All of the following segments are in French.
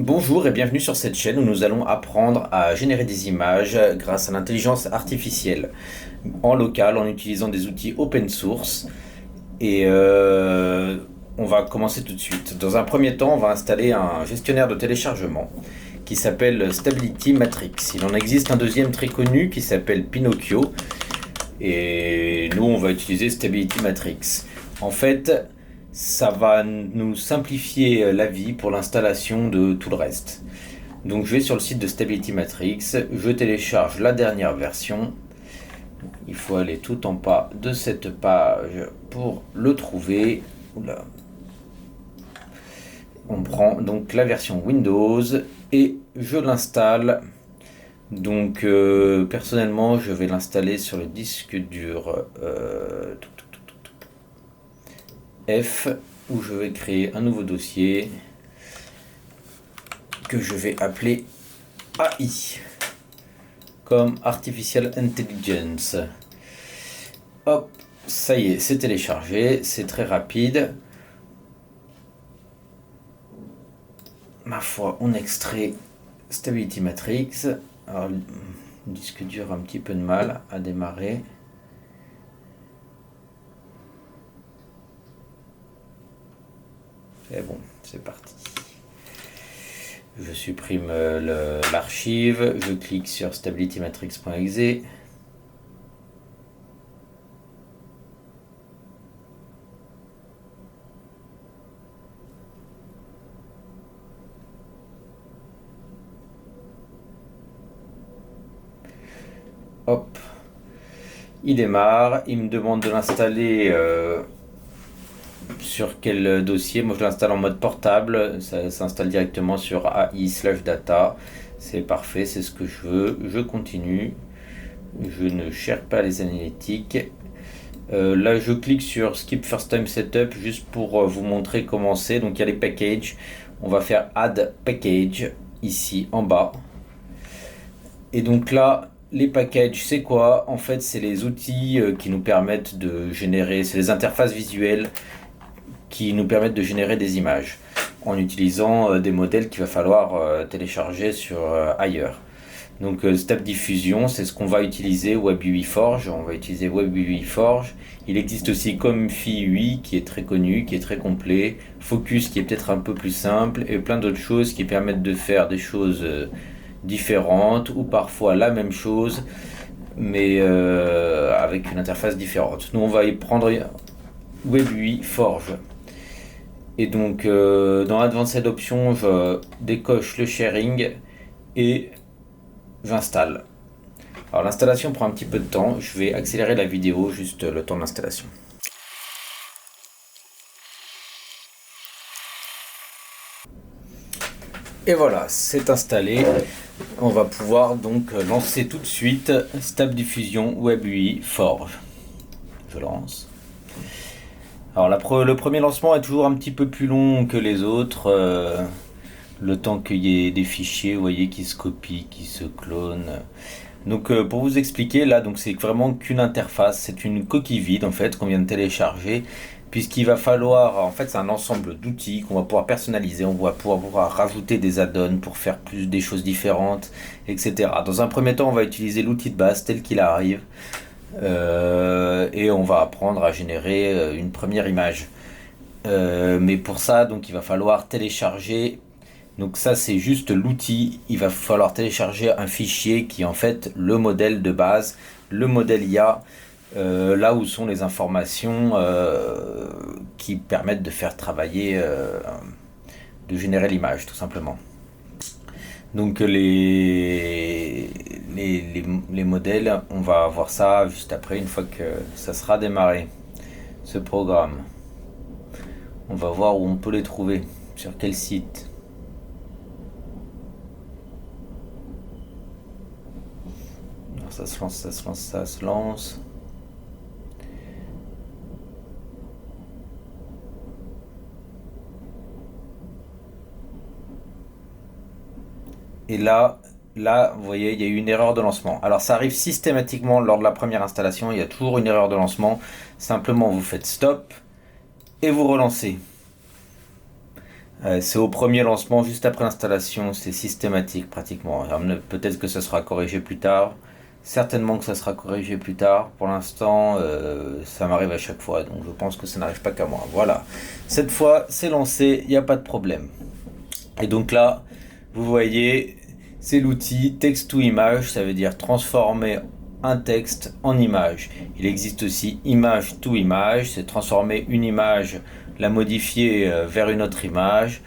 Bonjour et bienvenue sur cette chaîne où nous allons apprendre à générer des images grâce à l'intelligence artificielle en local en utilisant des outils open source. Et on va commencer tout de suite. Dans un premier temps, on va installer un gestionnaire de téléchargement qui s'appelle Stability Matrix. Il en existe un deuxième très connu qui s'appelle Pinocchio. Et nous, on va utiliser Stability Matrix. En fait, ça va nous simplifier la vie pour l'installation de tout le reste. Donc je vais sur le site de Stability Matrix, je télécharge la dernière version. Il faut aller tout en bas de cette page pour le trouver. Oula. On prend donc la version Windows et je l'installe. Donc personnellement je vais l'installer sur le disque dur F où je vais créer un nouveau dossier que je vais appeler AI comme Artificial Intelligence. Hop, ça y est, c'est téléchargé, c'est très rapide. Ma foi, on extrait Stability Matrix. Alors, le disque dur a un petit peu de mal à démarrer. Et bon, c'est parti. Je supprime l'archive, je clique sur stabilitymatrix.exe. Hop, il démarre, il me demande de l'installer sur quel dossier. Moi je l'installe en mode portable, ça s'installe directement sur AI/data. C'est parfait, c'est ce que je veux. Je continue, je ne cherche pas les analytiques. Là je clique sur Skip First Time Setup juste pour vous montrer comment c'est. Donc il y a les packages, on va faire Add Package ici en bas. Et donc là, les packages, c'est quoi? En fait, c'est les outils qui nous permettent de générer, c'est les interfaces visuelles qui nous permettent de générer des images en utilisant des modèles qu'il va falloir télécharger sur ailleurs. Donc Step Diffusion, c'est ce qu'on va utiliser, WebUI Forge, on va utiliser WebUI Forge. Il existe aussi Comfy UI qui est très connu, qui est très complet, Focus qui est peut-être un peu plus simple, et plein d'autres choses qui permettent de faire des choses différentes ou parfois la même chose mais avec une interface différente. Nous on va y prendre WebUI Forge. Et donc dans Advanced Options, je décoche le sharing et j'installe. Alors l'installation prend un petit peu de temps, je vais accélérer la vidéo, juste le temps de l'installation. Et voilà, c'est installé. On va pouvoir donc lancer tout de suite Stable Diffusion WebUI Forge. Je lance. Alors le premier lancement est toujours un petit peu plus long que les autres. Le temps qu'il y ait des fichiers, vous voyez, qui se copient, qui se clonent. Donc pour vous expliquer, là, donc c'est vraiment qu'une interface, c'est une coquille vide en fait qu'on vient de télécharger, puisqu'il va falloir, en fait, c'est un ensemble d'outils qu'on va pouvoir personnaliser, on va pouvoir rajouter des add-ons pour faire plus des choses différentes, etc. Dans un premier temps, on va utiliser l'outil de base tel qu'il arrive, et on va apprendre à générer une première image. Mais pour ça, donc, il va falloir télécharger. Donc ça c'est juste l'outil, il va falloir télécharger un fichier qui est en fait le modèle de base, le modèle IA, là où sont les informations qui permettent de faire travailler, de générer l'image tout simplement. Donc les modèles, on va voir ça juste après, une fois que ça sera démarré, ce programme. On va voir où on peut les trouver, sur quel site. Ça se lance, ça se lance, ça se lance. Et là, vous voyez, il y a eu une erreur de lancement. Alors ça arrive systématiquement lors de la première installation, il y a toujours une erreur de lancement. Simplement, vous faites stop et vous relancez. C'est au premier lancement, juste après l'installation, c'est systématique pratiquement. Alors, peut-être que ça sera corrigé plus tard. Certainement que ça sera corrigé plus tard. Pour l'instant, ça m'arrive à chaque fois, donc je pense que ça n'arrive pas qu'à moi. Voilà. Cette fois, c'est lancé, il n'y a pas de problème. Et donc là, vous voyez, c'est l'outil text to image, ça veut dire transformer un texte en image. Il existe aussi image to image, c'est transformer une image, la modifier vers une autre image.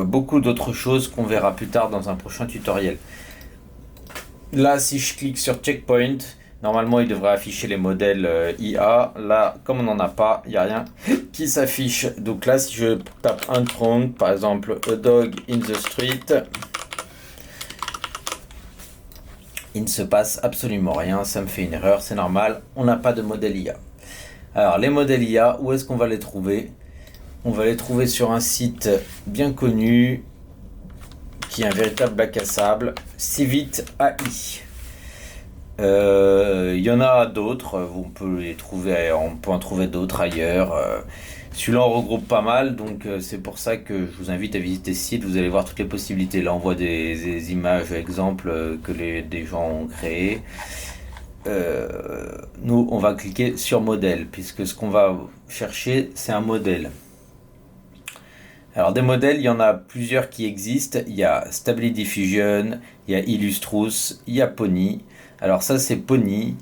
Beaucoup d'autres choses qu'on verra plus tard dans un prochain tutoriel. Là, si je clique sur Checkpoint, normalement il devrait afficher les modèles IA. Là, comme on n'en a pas, il n'y a rien qui s'affiche. Donc là, si je tape un tronc, par exemple A Dog in the Street, il ne se passe absolument rien. Ça me fait une erreur, c'est normal. On n'a pas de modèle IA. Alors, les modèles IA, où est-ce qu'on va les trouver? On va les trouver sur un site bien connu, qui est un véritable bac à sable, Civit AI. Il y en a d'autres, on peut en trouver d'autres ailleurs. Celui-là en regroupe pas mal, donc c'est pour ça que je vous invite à visiter ce site. Vous allez voir toutes les possibilités. Là, on voit des images exemples que des gens ont créées. Nous, on va cliquer sur modèle, puisque ce qu'on va chercher, c'est un modèle. Alors des modèles, il y en a plusieurs qui existent. Il y a Stable Diffusion, il y a Illustrous, il y a Pony. Alors ça c'est Pony.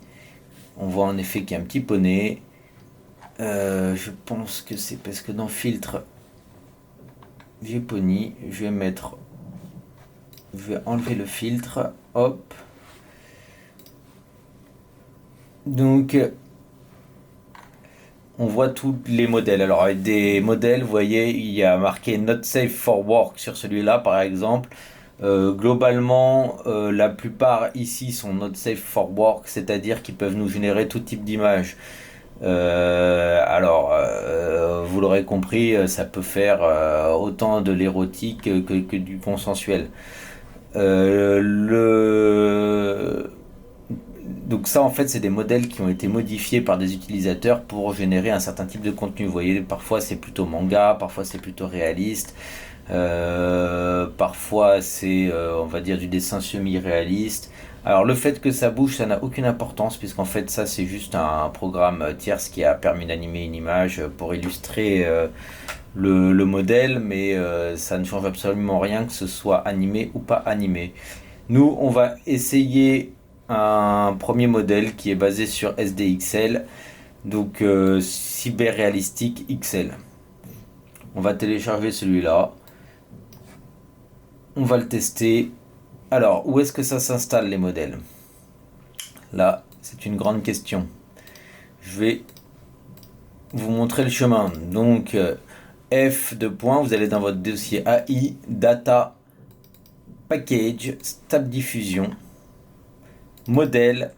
On voit en effet qu'il y a un petit poney. Je pense que c'est parce que dans Filtre, j'ai Pony. Je vais enlever le filtre. Hop. Donc on voit tous les modèles. Alors avec des modèles, vous voyez, il y a marqué Not Safe for Work sur celui-là par exemple. Globalement, la plupart ici sont Not Safe for Work, c'est-à-dire qu'ils peuvent nous générer tout type d'image. Vous l'aurez compris, ça peut faire autant de l'érotique que du consensuel. Donc ça en fait c'est des modèles qui ont été modifiés par des utilisateurs pour générer un certain type de contenu. Vous voyez, parfois c'est plutôt manga, parfois c'est plutôt réaliste, parfois c'est on va dire du dessin semi-réaliste. Alors le fait que ça bouge, ça n'a aucune importance puisqu'en fait ça c'est juste un programme tierce qui a permis d'animer une image pour illustrer le modèle, mais ça ne change absolument rien que ce soit animé ou pas animé. Nous on va essayer un premier modèle qui est basé sur SDXL, donc Cyberrealistic XL. On va télécharger celui-là. On va le tester. Alors, où est-ce que ça s'installe les modèles? Là, c'est une grande question. Je vais vous montrer le chemin. Donc, F de point, vous allez dans votre dossier AI, Data, Package, Stable Diffusion, Modèle,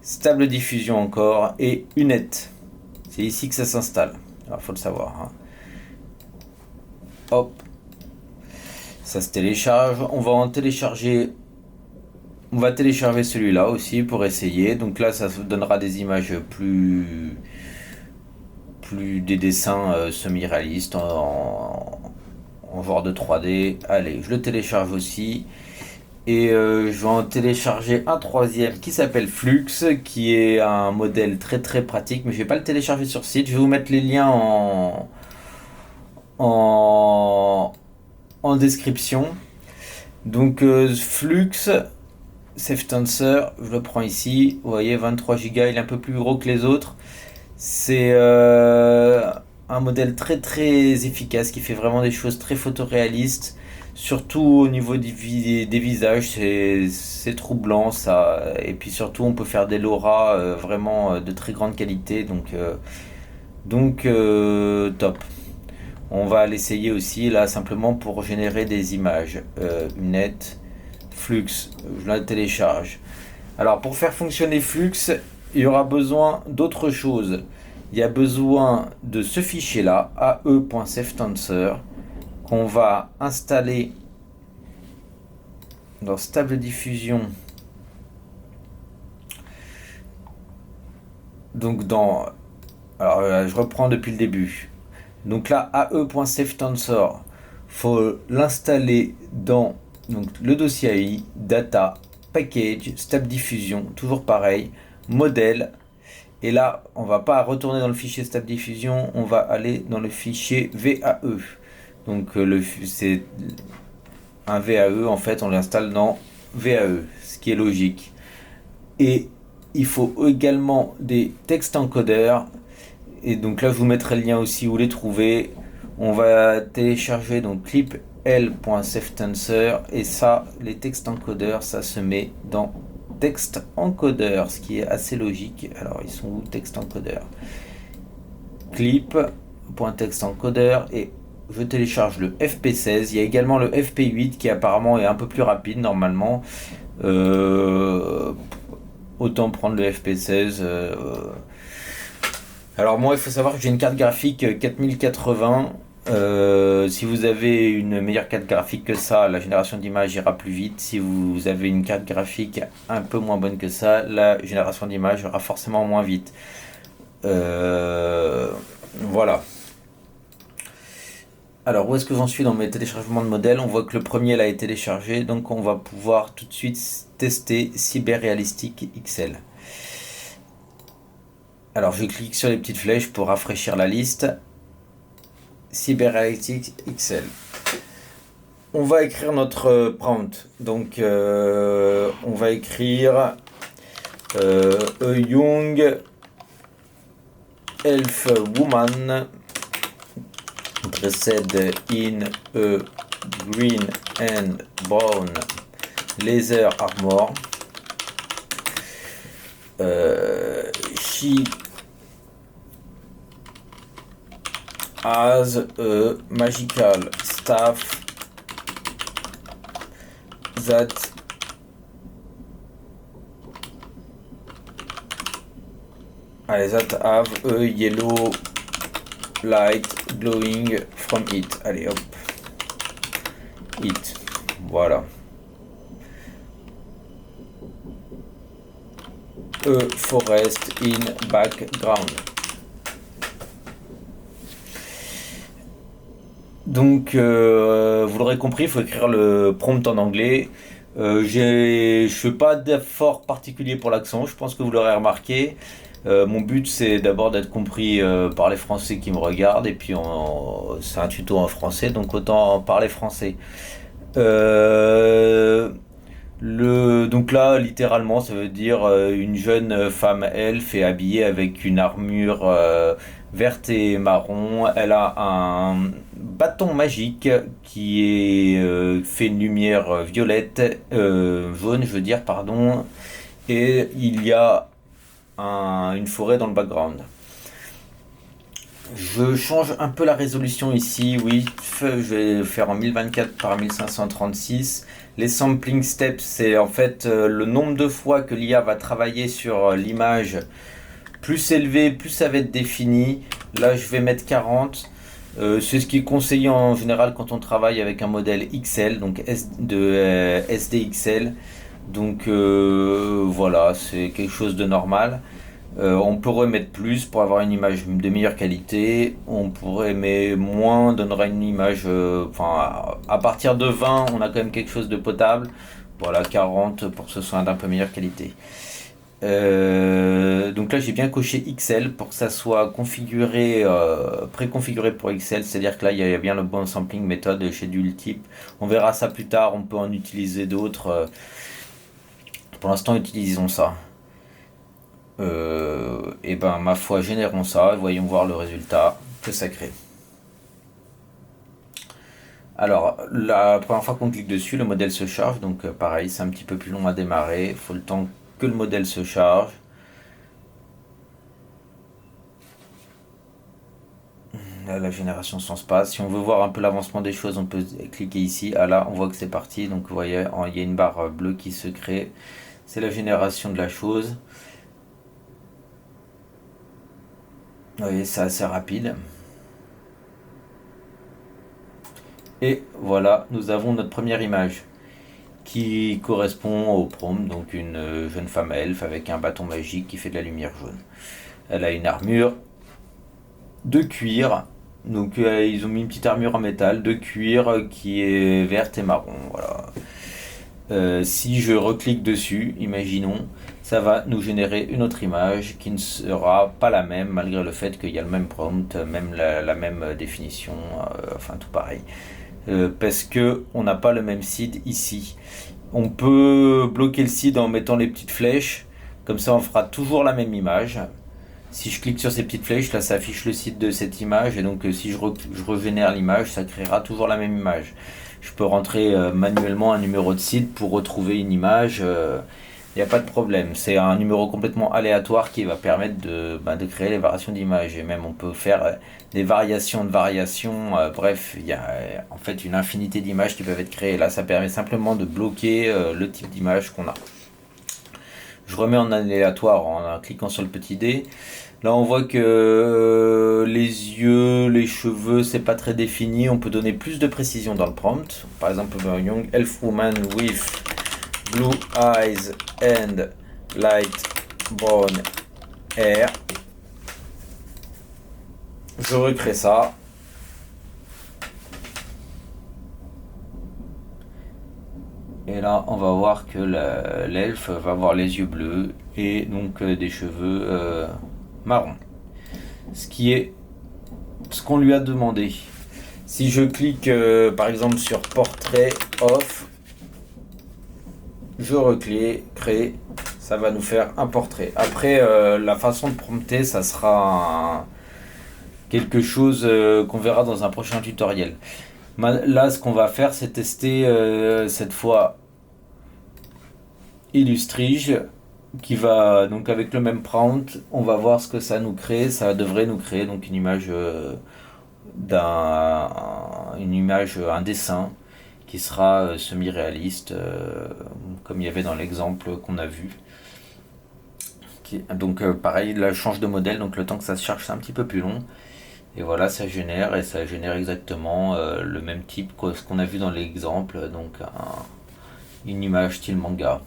Stable Diffusion encore, et UNET. C'est ici que ça s'installe. Alors, il faut le savoir. Hein. Hop. Ça se télécharge. On va télécharger celui-là aussi pour essayer. Donc là, ça donnera des images plus des dessins semi-réalistes en genre de 3D. Allez, je le télécharge aussi. Et je vais en télécharger un troisième qui s'appelle Flux, qui est un modèle très très pratique, mais je vais pas le télécharger sur site. Je vais vous mettre les liens en description. Donc Flux, Safe Tensor, je le prends ici. Vous voyez, 23 Go, il est un peu plus gros que les autres. C'est un modèle très très efficace qui fait vraiment des choses très photoréalistes. Surtout au niveau des visages, c'est troublant ça. Et puis surtout, on peut faire des LoRa vraiment de très grande qualité. Donc top. On va l'essayer aussi là simplement pour générer des images. Net, Flux, je la télécharge. Alors pour faire fonctionner Flux, il y aura besoin d'autre chose. Il y a besoin de ce fichier là, ae.safetensor, qu'on va installer dans Stable Diffusion, donc dans Alors je reprends depuis le début. Donc là, ae.safetensor, faut l'installer dans donc, le dossier AI, data, package, step diffusion, toujours pareil, modèle. Et là, on va pas retourner dans le fichier step diffusion, on va aller dans le fichier VAE. Donc c'est un VAE, en fait, on l'installe dans VAE, ce qui est logique. Et il faut également des textes encodeurs. Et donc là, je vous mettrai le lien aussi où les trouver. On va télécharger donc clipl.safetensor et ça, les textes encodeurs, ça se met dans texte encodeur, ce qui est assez logique. Alors, ils sont où texte encodeur? Clip.text encodeur et je télécharge le FP16. Il y a également le FP8 qui apparemment est un peu plus rapide normalement. Autant prendre le FP16. Alors moi, il faut savoir que j'ai une carte graphique 4080. Si vous avez une meilleure carte graphique que ça, la génération d'images ira plus vite. Si vous avez une carte graphique un peu moins bonne que ça, la génération d'images ira forcément moins vite. Voilà. Alors, où est-ce que j'en suis dans mes téléchargements de modèles? On voit que le premier là est téléchargé, donc on va pouvoir tout de suite tester Cyberrealistic XL. Alors, je clique sur les petites flèches pour rafraîchir la liste. Cyberrealistic XL. On va écrire notre prompt. Donc, on va écrire a young elf woman dressed in a green and brown leather armor. She has a magical staff that have a yellow light glowing from it. Allez hop, it, voilà. A forest in background. Donc, vous l'aurez compris, il faut écrire le prompt en anglais. Je fais pas d'effort particulier pour l'accent, je pense que vous l'aurez remarqué. Mon but, c'est d'abord d'être compris par les Français qui me regardent, et puis c'est un tuto en français, donc autant parler français. Donc là, littéralement, ça veut dire une jeune femme elfe est habillée avec une armure verte et marron. Elle a un bâton magique qui est fait une lumière violette, jaune, je veux dire, pardon. Et il y a une forêt dans le background. Je change un peu la résolution ici, oui, je vais faire en 1024 par 1536. Les sampling steps, c'est en fait le nombre de fois que l'IA va travailler sur l'image. Plus élevé, plus ça va être défini. Là, je vais mettre 40. C'est ce qui est conseillé en général quand on travaille avec un modèle XL, donc SDXL. Donc voilà, c'est quelque chose de normal. On pourrait mettre plus pour avoir une image de meilleure qualité. On pourrait mettre moins, donnerait une image. À partir de 20, on a quand même quelque chose de potable. Voilà, 40 pour que ce soit d'un peu meilleure qualité. Donc là, j'ai bien coché XL pour que ça soit configuré, préconfiguré pour XL. C'est-à-dire que là, il y a bien le bon sampling méthode schedule type. On verra ça plus tard. On peut en utiliser d'autres. Pour l'instant, utilisons ça. Et ben ma foi, générons ça et voyons voir le résultat que ça crée. Alors la première fois qu'on clique dessus, le modèle se charge, donc pareil, c'est un petit peu plus long à démarrer, il faut le temps que le modèle se charge. Là, la génération sans space. Si on veut voir un peu l'avancement des choses, on peut cliquer ici. Ah là, on voit que c'est parti, donc vous voyez, il y a une barre bleue qui se crée. C'est la génération de la chose. Oui, c'est assez rapide. Et voilà, nous avons notre première image qui correspond au prompt, donc une jeune femme elfe avec un bâton magique qui fait de la lumière jaune. Elle a une armure de cuir. Donc ils ont mis une petite armure en métal de cuir qui est verte et marron. Voilà. Si je reclique dessus, imaginons, ça va nous générer une autre image qui ne sera pas la même malgré le fait qu'il y a le même prompt, même la même définition, enfin tout pareil. Parce que on n'a pas le même seed ici. On peut bloquer le seed en mettant les petites flèches, comme ça on fera toujours la même image. Si je clique sur ces petites flèches, là ça affiche le site de cette image, et donc si je régénère l'image, ça créera toujours la même image. Je peux rentrer manuellement un numéro de site pour retrouver une image, il n'y a pas de problème. C'est un numéro complètement aléatoire qui va permettre de créer les variations d'images, et même on peut faire des variations de variations, bref, il y a en fait une infinité d'images qui peuvent être créées. Là ça permet simplement de bloquer le type d'image qu'on a. Je remets en aléatoire en cliquant sur le petit dé. Là, on voit que les yeux, les cheveux, c'est pas très défini. On peut donner plus de précision dans le prompt. Par exemple, Young Elf Woman with blue eyes and light brown hair. Je recrée ça. Et là, on va voir que l'elfe va avoir les yeux bleus et donc des cheveux marrons. Ce qui est ce qu'on lui a demandé. Si je clique par exemple sur portrait off, je reclique, crée, ça va nous faire un portrait. Après, la façon de prompter, ça sera quelque chose qu'on verra dans un prochain tutoriel. Là, ce qu'on va faire, c'est tester cette fois Illustrige, qui va donc avec le même prompt, on va voir ce que ça nous crée. Ça devrait nous créer donc une image un dessin qui sera semi-réaliste, comme il y avait dans l'exemple qu'on a vu. Donc pareil, là je change de modèle, donc le temps que ça se charge c'est un petit peu plus long. Et voilà, ça génère, et ça génère exactement le même type que ce qu'on a vu dans l'exemple, donc une image style manga.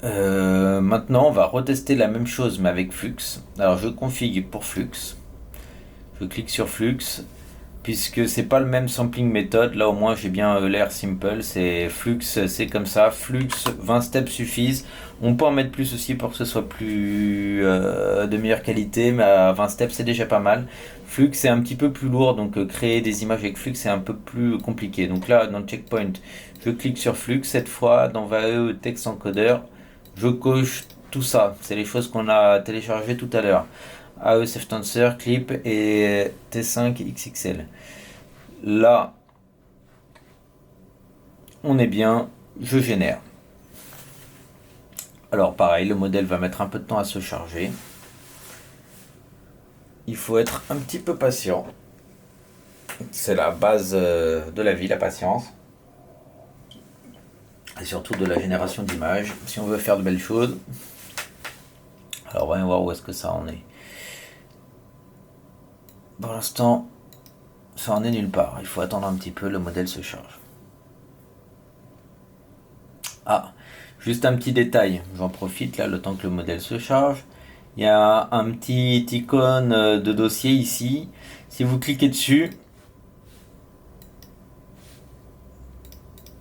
Maintenant, on va retester la même chose mais avec Flux. Alors, je configure pour Flux. Je clique sur Flux. Puisque c'est pas le même sampling méthode, là au moins j'ai bien l'air simple. C'est Flux, c'est comme ça. Flux, 20 steps suffisent. On peut en mettre plus aussi pour que ce soit plus de meilleure qualité, mais à 20 steps c'est déjà pas mal. Flux c'est un petit peu plus lourd, donc créer des images avec Flux c'est un peu plus compliqué. Donc là, dans le checkpoint, je clique sur Flux. Cette fois, dans VAE Text Encoder, je coche tout ça. C'est les choses qu'on a téléchargées tout à l'heure. AE Tensor, Clip et T5 XXL. Là, on est bien, je génère. Alors pareil, le modèle va mettre un peu de temps à se charger. Il faut être un petit peu patient. C'est la base de la vie, la patience. Et surtout de la génération d'images, si on veut faire de belles choses. Alors voyons voir où est-ce que ça en est. Pour l'instant, ça en est nulle part. Il faut attendre un petit peu, le modèle se charge. Ah, juste un petit détail. J'en profite là, le temps que le modèle se charge. Il y a un petit icône de dossier ici. Si vous cliquez dessus,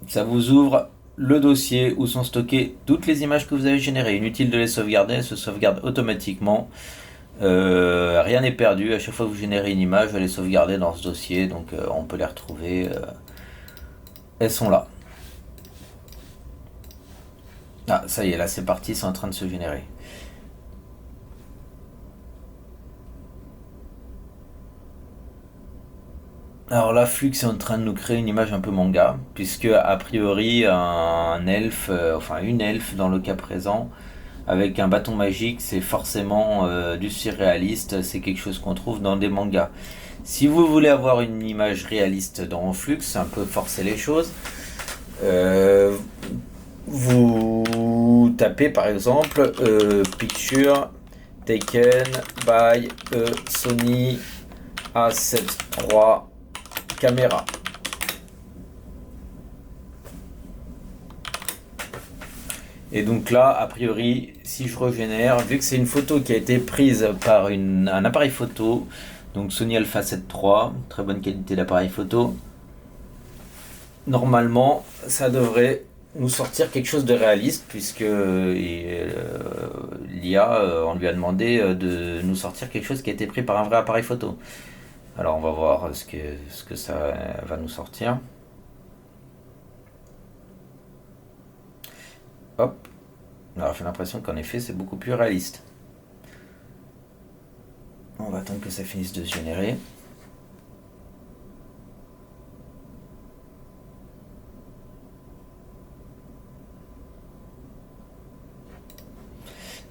ça vous ouvre le dossier où sont stockées toutes les images que vous avez générées. Inutile de les sauvegarder, elles se sauvegardent automatiquement. Rien n'est perdu. À chaque fois que vous générez une image, elle est sauvegardée dans ce dossier, donc on peut les retrouver. Elles sont là. Ah, ça y est, là c'est parti, c'est en train de se générer. Alors là, Flux est en train de nous créer une image un peu manga, puisque a priori un elfe, enfin une elfe dans le cas présent, avec un bâton magique, c'est forcément du surréaliste, c'est quelque chose qu'on trouve dans des mangas. Si vous voulez avoir une image réaliste dans Flux, un peu forcer les choses, vous tapez par exemple picture taken by Sony A7 III caméra. Et donc là, a priori, si je régénère, vu que c'est une photo qui a été prise par un appareil photo, donc Sony Alpha 7 III, très bonne qualité d'appareil photo, normalement, ça devrait nous sortir quelque chose de réaliste, puisque l'IA, on lui a demandé de nous sortir quelque chose qui a été pris par un vrai appareil photo. Alors on va voir ce que ça va nous sortir. Hop. Alors j'ai l'impression qu'en effet c'est beaucoup plus réaliste. On va attendre que ça finisse de se générer.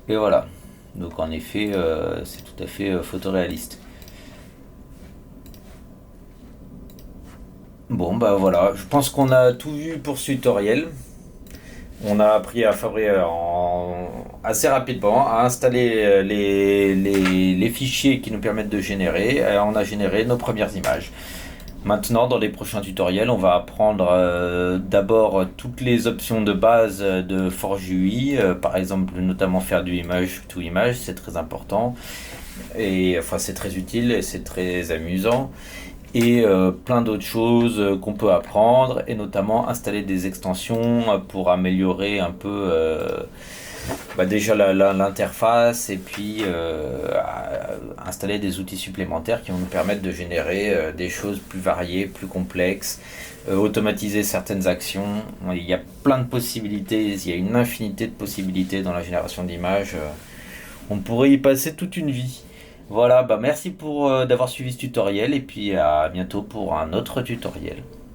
Et voilà. Donc en effet, c'est tout à fait photoréaliste. Bon bah voilà, je pense qu'on a tout vu pour ce tutoriel. On a appris à fabriquer assez rapidement, à installer les fichiers qui nous permettent de générer. Et on a généré nos premières images. Maintenant, dans les prochains tutoriels, on va apprendre d'abord toutes les options de base de Forge UI. Par exemple, notamment faire du image to image, c'est très important. Et enfin, c'est très utile et c'est très amusant. Et plein d'autres choses qu'on peut apprendre, et notamment installer des extensions pour améliorer un peu déjà l'interface, et puis installer des outils supplémentaires qui vont nous permettre de générer des choses plus variées, plus complexes, automatiser certaines actions. Il y a plein de possibilités, il y a une infinité de possibilités dans la génération d'images. On pourrait y passer toute une vie. Voilà, bah merci pour d'avoir suivi ce tutoriel, et puis à bientôt pour un autre tutoriel.